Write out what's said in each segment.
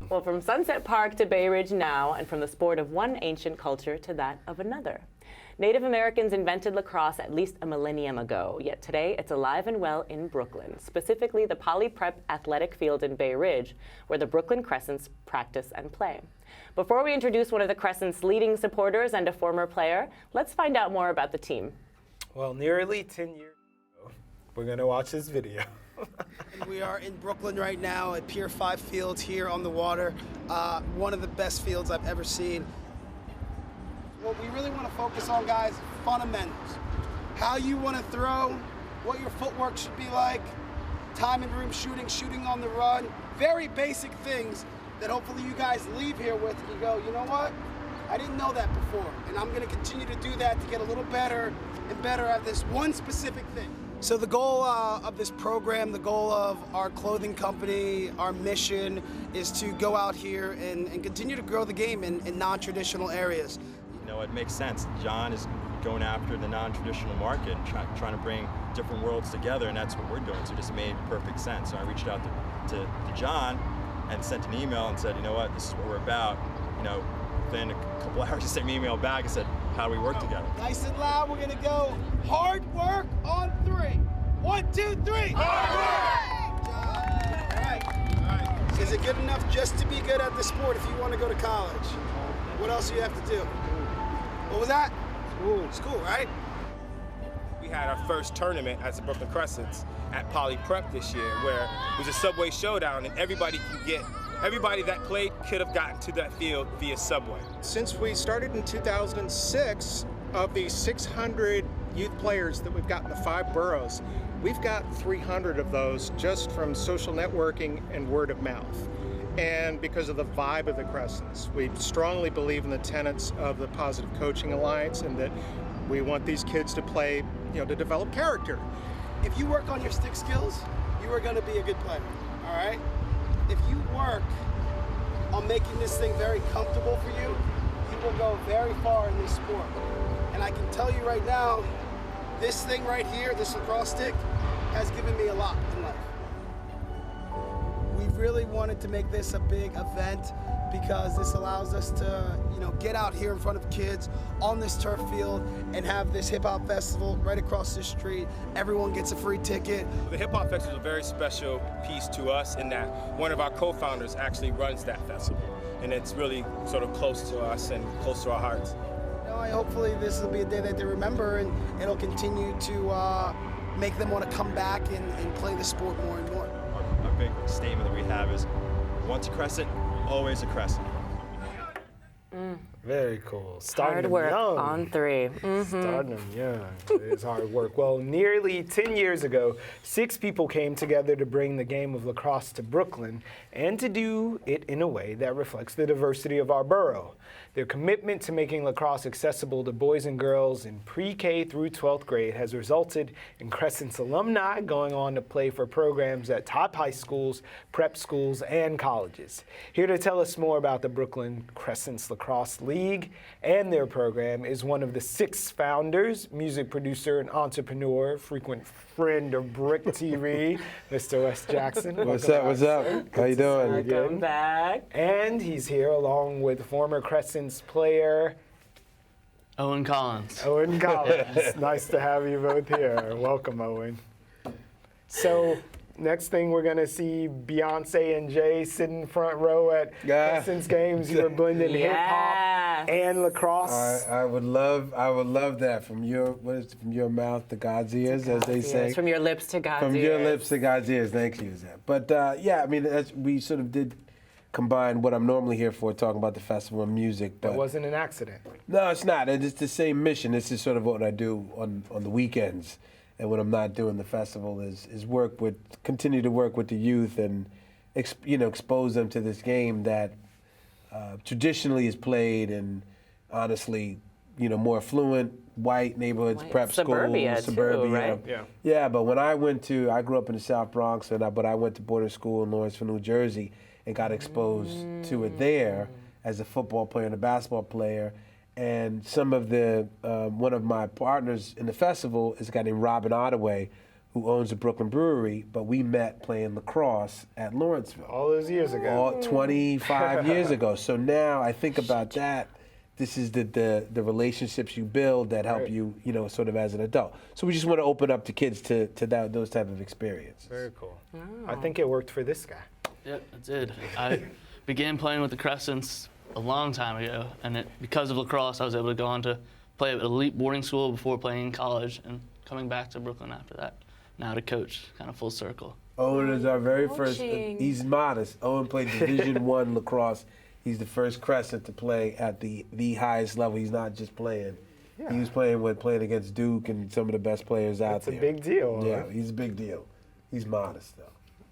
Well, from Sunset Park to Bay Ridge now, and from the sport of one ancient culture to that of another. Native Americans invented lacrosse at least a millennium ago, yet today it's alive and well in Brooklyn, specifically the Poly Prep Athletic Field in Bay Ridge, where the Brooklyn Crescents practice and play. Before we introduce one of the Crescents' leading supporters and a former player, let's find out more about the team. Well, nearly 10 years ago, we're going to watch this video. We are in Brooklyn right now at Pier 5 Fields here on the water. One of the best fields I've ever seen. What we really want to focus on, guys, fundamentals. How you want to throw, what your footwork should be like, time and room shooting, shooting on the run. Very basic things that hopefully you guys leave here with and you go, you know what? I didn't know that before. And I'm going to continue to do that to get a little better and better at this one specific thing. So the goal of this program, the goal of our clothing company, our mission is to go out here and continue to grow the game in non-traditional areas. You know, it makes sense. John is going after the non-traditional market and trying to bring different worlds together, and that's what we're doing. So it just made perfect sense. So I reached out to John and sent an email and said, you know what, this is what we're about. You know, within a couple hours he sent me an email back and said, how do we work together? Nice and loud, we're gonna go hard work on 3. 1, 2, 3. Hard work! All right. Is it good enough just to be good at the sport if you want to go to college? What else do you have to do? What was that? School, right? We had our first tournament as the Brooklyn Crescents at Poly Prep this year, where it was a subway showdown, and everybody that played could have gotten to that field via subway. Since we started in 2006, of the 600 youth players that we've got in the 5 boroughs, we've got 300 of those just from social networking and word of mouth. And because of the vibe of the Crescents, we strongly believe in the tenets of the Positive Coaching Alliance and that we want these kids to play, you know, to develop character. If you work on your stick skills, you are going to be a good player, all right? If you work on making this thing very comfortable for you, you will go very far in this sport. And I can tell you right now, this thing right here, this lacrosse stick, has given me a lot in life. We really wanted to make this a big event because this allows us to, you know, get out here in front of kids on this turf field and have this hip hop festival right across the street. Everyone gets a free ticket. The Hip Hop Festival is a very special piece to us in that one of our co-founders actually runs that festival. And it's really sort of close to us and close to our hearts. You know, hopefully this will be a day that they remember and it'll continue to make them want to come back and play the sport more and more. Our big statement that we have is, once a Crescent, always a Crescent. Very cool. Hard work on 3. Starting them young. It's hard work. Well, nearly 10 years ago, 6 people came together to bring the game of lacrosse to Brooklyn and to do it in a way that reflects the diversity of our borough. Their commitment to making lacrosse accessible to boys and girls in pre-K through 12th grade has resulted in Crescent's alumni going on to play for programs at top high schools, prep schools, and colleges. Here to tell us more about the Brooklyn Crescents Lacrosse League and their program is one of the 6 founders, music producer and entrepreneur, frequent friend of BRIC TV, Mr. Wes Jackson. What's up? What's up? How you doing? Welcome back. And he's here along with former Crescents player Eoin Collins. Eoin Collins. Nice to have you both here. Welcome, Eoin. So, next thing we're going to see Beyonce and Jay sitting front row at Crescents games. You were blending hip hop and lacrosse. I would love that from your mouth to God's ears, as they say. From your lips to God's ears. From your lips to God's ears. Thank you, Zach. But yeah, I mean, we sort of did combine what I'm normally here for, talking about the festival and music. But that wasn't an accident. No, it's not. It's the same mission. This is sort of what I do on the weekends. And when I'm not doing the festival is continue to work with the youth and expose them to this game that traditionally is played in, honestly, more affluent white neighborhoods, prep suburbia schools, too, right? Yeah. But when I grew up in the South Bronx, but I went to boarding school in Lawrenceville, New Jersey, and got exposed to it there as a football player and a basketball player. And some of the one of my partners in the festival is a guy named Robin Ottaway, who owns the Brooklyn Brewery, but we met playing lacrosse at Lawrenceville. All those years ago. 25 years ago. So now I think about that. This is the relationships you build that help you, sort of as an adult. So we just want to open up to kids to those type of experiences. Very cool. I think it worked for this guy. Yep, it did. I began playing with the Crescents a long time ago, and because of lacrosse, I was able to go on to play at elite boarding school before playing in college, and coming back to Brooklyn after that. Now to coach, kind of full circle. Owen is our very first. He's modest. Owen played Division I lacrosse. He's the first Crescent to play at the highest level. He's not just playing. Yeah. He was playing against Duke and some of the best players out there. It's a big deal. Yeah, he's a big deal. He's modest, though.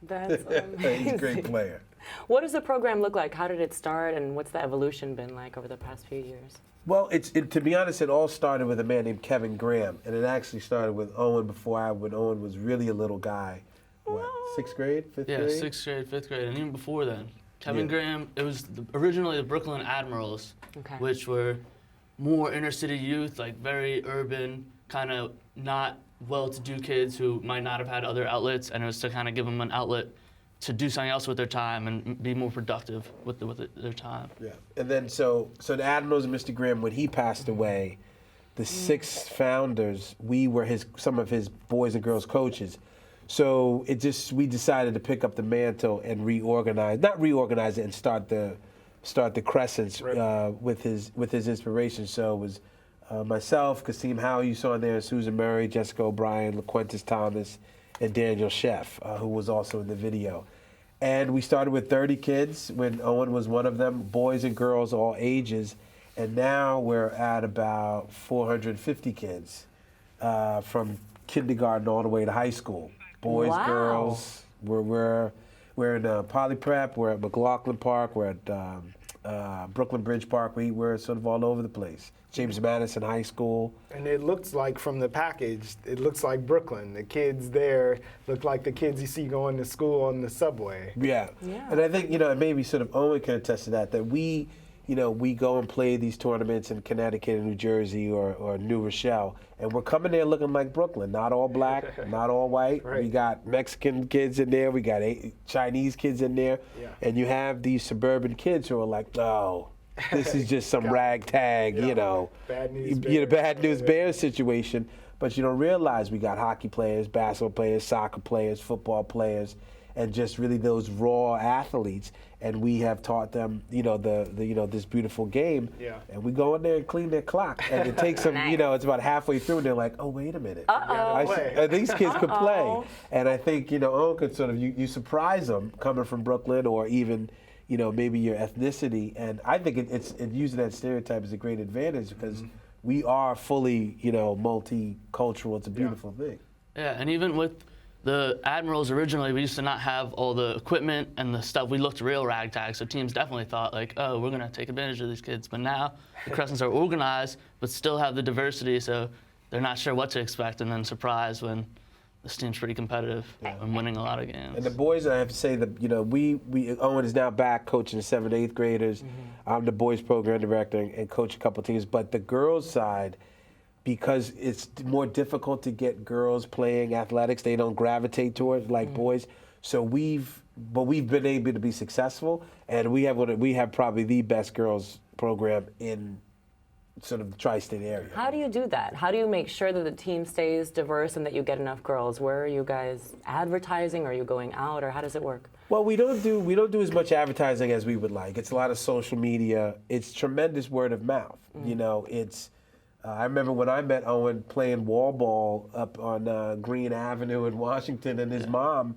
That's amazing. He's a great player. What does the program look like? How did it start, and what's the evolution been like over the past few years? Well, to be honest, it all started with a man named Kevin Graham, and it actually started with Owen when Owen was really a little guy. What, 6th grade, 5th grade? Yeah, 6th grade, 5th grade, and even before then. Kevin Graham, it was originally the Brooklyn Admirals, which were more inner city youth, like very urban, kind of not well-to-do kids who might not have had other outlets, and it was to kind of give them an outlet to do something else with their time and be more productive with their time. Yeah, and then so the Admirals and Mr. Graham, when he passed away, the 6 founders, we were some of his boys and girls coaches. So we decided to pick up the mantle and not reorganize it and start the Crescents with his inspiration. So it was myself, Kasim Howe, you saw in there, Susan Murray, Jessica O'Brien, LaQuentis Thomas, and Daniel Sheff, who was also in the video. And we started with 30 kids when Owen was one of them, boys and girls, all ages. And now we're at about 450 kids from kindergarten all the way to high school. Boys, girls. We're in Poly Prep. We're at McLaughlin Park. We're at Brooklyn Bridge Park. We're sort of all over the place. James Madison High School. And it looks like from the package, it looks like Brooklyn. The kids there look like the kids you see going to school on the subway. Yeah. And I think, maybe sort of Owen can attest to that we go and play these tournaments in Connecticut and New Jersey or New Rochelle, and we're coming there looking like Brooklyn. Not all black, not all white. Right. We got Mexican kids in there. We got Chinese kids in there. Yeah. And you have these suburban kids who are like, oh, this is just some ragtag, bad news bears situation. But you don't realize we got hockey players, basketball players, soccer players, football players, and just really those raw athletes. And we have taught them, this beautiful game. Yeah. And we go in there and clean their clock. And it takes them, it's about halfway through, and they're like, oh, wait a minute. These kids could play. And I think, Owen could sort of, you surprise them coming from Brooklyn or even, maybe your ethnicity. And I think it's using that stereotype is a great advantage because we are fully, multicultural. It's a beautiful thing. Yeah, and even with the Admirals originally, we used to not have all the equipment and the stuff. We looked real ragtag, so teams definitely thought like, oh, we're gonna take advantage of these kids. But now the Crescents are organized, but still have the diversity, so they're not sure what to expect, and then surprised when this team's pretty competitive and winning a lot of games. And the boys, I have to say that, Owen is now back coaching the 7th, 8th graders. I'm the boys program director and coach a couple teams. But the girls side, because it's more difficult to get girls playing athletics, they don't gravitate towards like boys. So we've been able to be successful, and we have probably the best girls program in sort of the tri-state area. How do you do that? How do you make sure that the team stays diverse and that you get enough girls? Where are you guys advertising? Are you going out, or how does it work? Well, we don't do as much advertising as we would like. It's a lot of social media. It's tremendous word of mouth. I remember when I met Owen playing wall ball up on Green Avenue in Washington, and his mom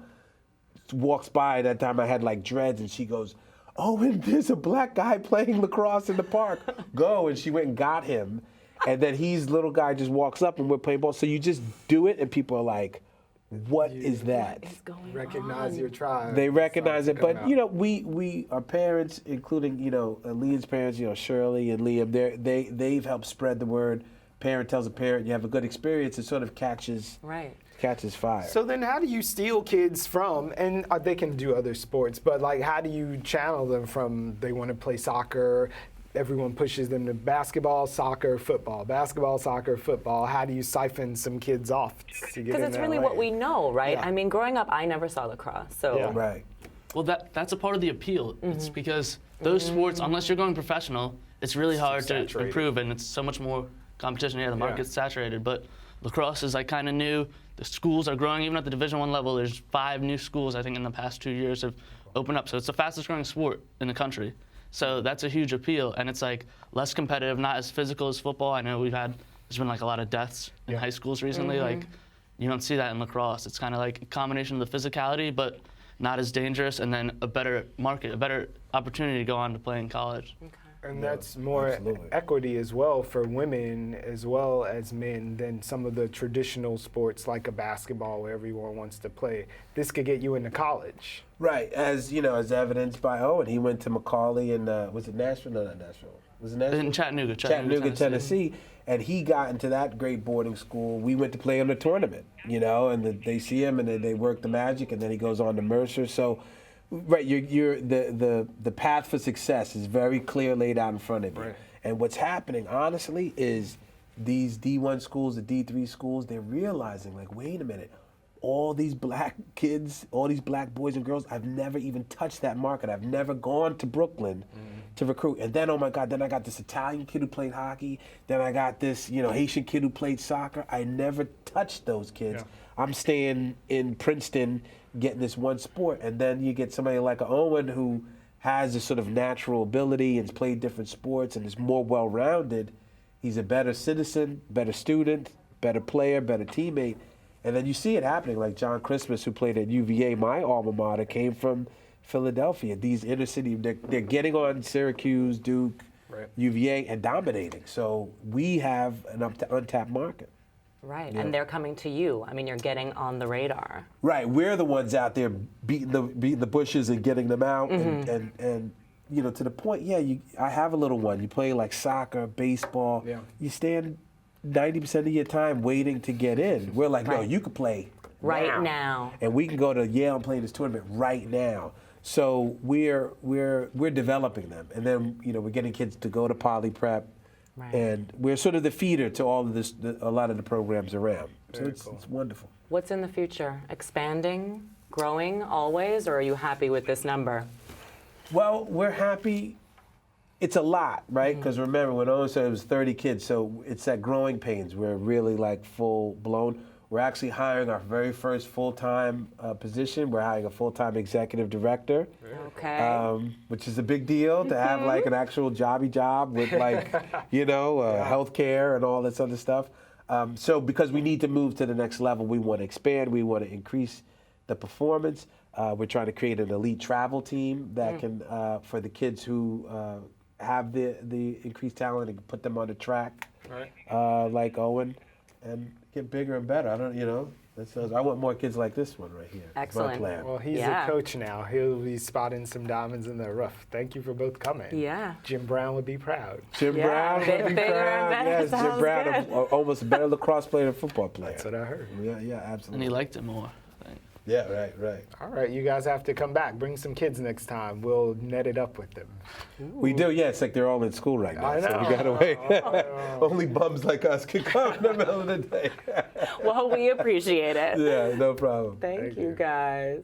walks by. That time I had like dreads, and she goes, Owen, there's a black guy playing lacrosse in the park. Go. And she went and got him. And then little guy just walks up and we're playing ball. So you just do it, and people are like, what is that? What is going Recognize on? Your tribe. They recognize it. But, we our parents, including, Liam's parents, Shirley and Liam, they've helped spread the word. Parent tells a parent you have a good experience, it sort of catches fire. So then how do you steal kids from, and they can do other sports, but like how do you channel them from they want to play soccer everyone pushes them to basketball, soccer, football, basketball, soccer, football. How do you siphon some kids off to get Because in it's that really lane? what we know, right? Yeah. I mean, growing up, I never saw lacrosse, so. Yeah. Right. Well, that's a part of the appeal. It's because those sports, unless you're going professional, it's really hard to saturated. improve, and it's so much more competition. Yeah, the market's saturated, but lacrosse is like kind of new. The schools are growing, even at the Division I level. There's 5 new schools I think in the past 2 years have opened up. So it's the fastest growing sport in the country. So that's a huge appeal, and it's like less competitive, not as physical as football. I know there's been like a lot of deaths in high schools recently. Like you don't see that in lacrosse. It's kind of like a combination of the physicality, but not as dangerous, and then a better market, a better opportunity to go on to play in college. And that's more absolutely. equity as well for women as well as men than some of the traditional sports like a basketball where everyone wants to play. This could get you into college. Right, as you know, as evidenced by Owen, he went to Macaulay and was it Nashville? No, not Nashville. Was it Nashville? In Chattanooga, Tennessee. And he got into that great boarding school. We went to play in the tournament, you know, and they see him and they work the magic, and then he goes on to Mercer. So, right, the path for success is very clear, laid out in front of you. Right. And what's happening, honestly, is these D1 schools, the D3 schools, they're realizing, like, wait a minute, all these black kids, all these black boys and girls, I've never even touched that market. I've never gone to Brooklyn to recruit. And then, oh my God, then I got this Italian kid who played hockey. Then I got this, Haitian kid who played soccer. I never touched those kids. Yeah. I'm staying in Princeton, getting this one sport. And then you get somebody like Owen who has this sort of natural ability and has played different sports and is more well-rounded. He's a better citizen, better student, better player, better teammate. And then you see it happening, like John Christmas, who played at UVA, my alma mater, came from Philadelphia. These inner city, they're getting on Syracuse, Duke, UVA, and dominating. So we have an untapped market. Right, and they're coming to you. I mean, you're getting on the radar. Right, we're the ones out there beating the bushes and getting them out, and to the point. I have a little one. You play like soccer, baseball. Yeah. You stand 90% of your time waiting to get in. We're like, no, you could play right now, and we can go to Yale and play this tournament right now. So we're developing them, and then we're getting kids to go to Poly Prep, and we're sort of the feeder to all of this, a lot of the programs around. So it's wonderful. What's in the future? Expanding, growing, always, or are you happy with this number? Well, we're happy. It's a lot, right? Because remember, when Owen said it was 30 kids, so it's that growing pains. We're really like full blown. We're actually hiring our very first full-time position. We're hiring a full-time executive director, which is a big deal to have like an actual jobby job with like, healthcare and all this other stuff. So because we need to move to the next level, we want to expand. We want to increase the performance. We're trying to create an elite travel team that can, for the kids who have the increased talent and put them on the track, like Owen, and get bigger and better. I want more kids like this one right here. Excellent. That's my plan. Well, he's a coach now. He'll be spotting some diamonds in the rough. Thank you for both coming. Yeah. Jim Brown would be proud. Jim Brown would be proud. Yes, Jim Brown, almost a better lacrosse player than football player. That's what I heard. Yeah, absolutely. And he liked it more. Yeah, right. All right, you guys have to come back. Bring some kids next time. We'll net it up with them. We do, yeah. It's like they're all in school right now, I know. so we gotta wait. Only bums like us can come in the middle of the day. Well, we appreciate it. Yeah, no problem. Thank you, guys.